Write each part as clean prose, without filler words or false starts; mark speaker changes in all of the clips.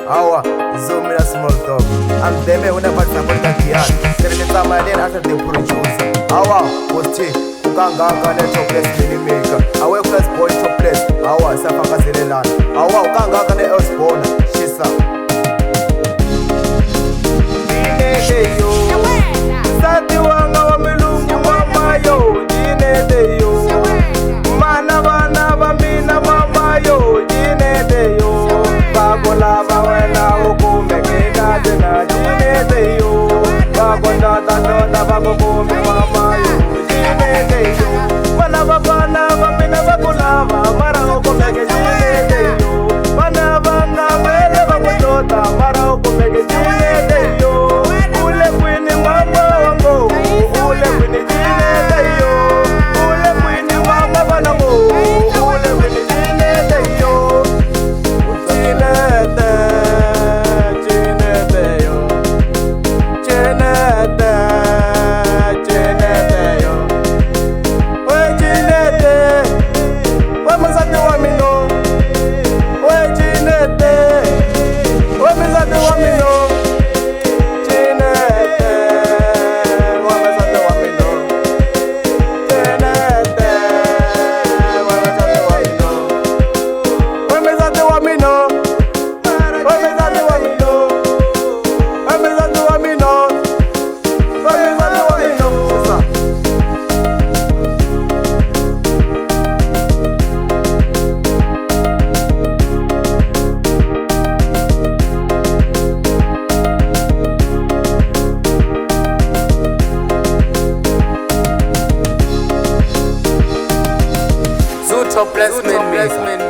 Speaker 1: Awa, zoom in a small dog. I'm them when I pass the backyard. There is a man after the producer. Awa, what's it? Ukanga kana chopless mini maker. Awe plus boy chopless. Awa, safaka zilelan. Awa, ukanga kana else born. Shisa. Dine yo. Sati wanga wa milungu mama yo. Dine yo. Mana bana bamina mama yo. Dine yo. Babola wena ukume kina jena. Dine yo. Bagonda tata bagokume mama yo. Bana bamina bakulava mara ukumege jine yo. Bana bana wele bakutota mara ukumege jine yo. Ule kwini mama wango, ule kwini jine yo. Ule kwini mama banango, ule kwini jine yo. Jinete, jinete yo. Jinete, jinete yo. We jinete, we mzate wa mino. We jinete, we mzate wa mino.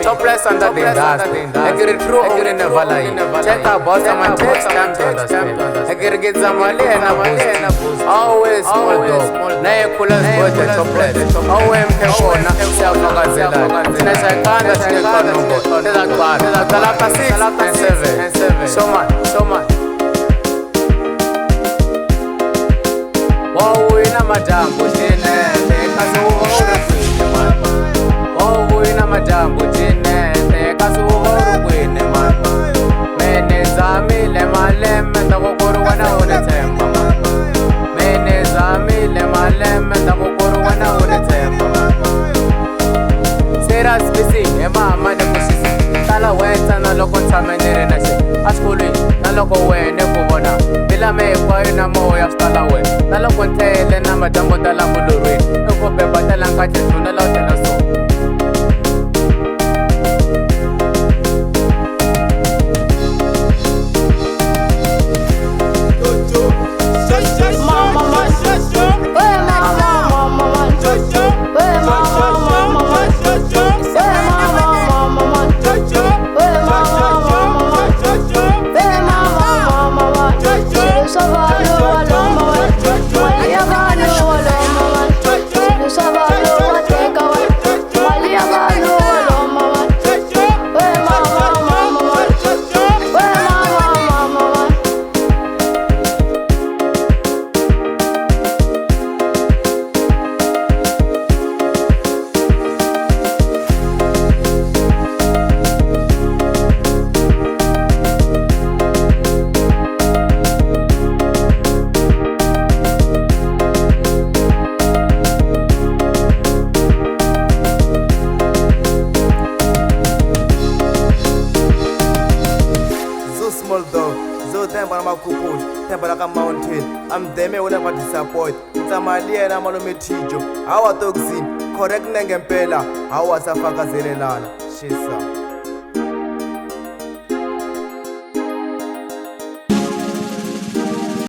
Speaker 1: Topless under the dust. I get it through over in the valley. Check out boss and my text stamps on the stamp. I get some money and a boost. Always small dog. Nay coolers boy the topless. OM Kekona, self Magazella. Since I can't see the corner. There's a car. Talaka 6 and 7. So much. Wow, we na majambo jine. Kazi uhuru majambo jine kazi uhuru kwini mama. Mene zamile maleme ndakukuru wana unetemba mama. Mene zamile maleme ndakukuru wana unetemba mama. Sera spisi mama nekushisi. Tala weta naloko ntamenere nashe. Ashkuli naloko wene kubona. Bila mekwa ina moya stala we. Naloko ntele na majambo tala mulurwe. Nuko beba tala nkachitu nalote naso. Small dog, so temper I'm a kupush, temper like a mountain. I'm them when I disappoint. It's a Malian, I'm a metijo. Our toxin, correct Nengempela. Our Safaka Zelelana. She's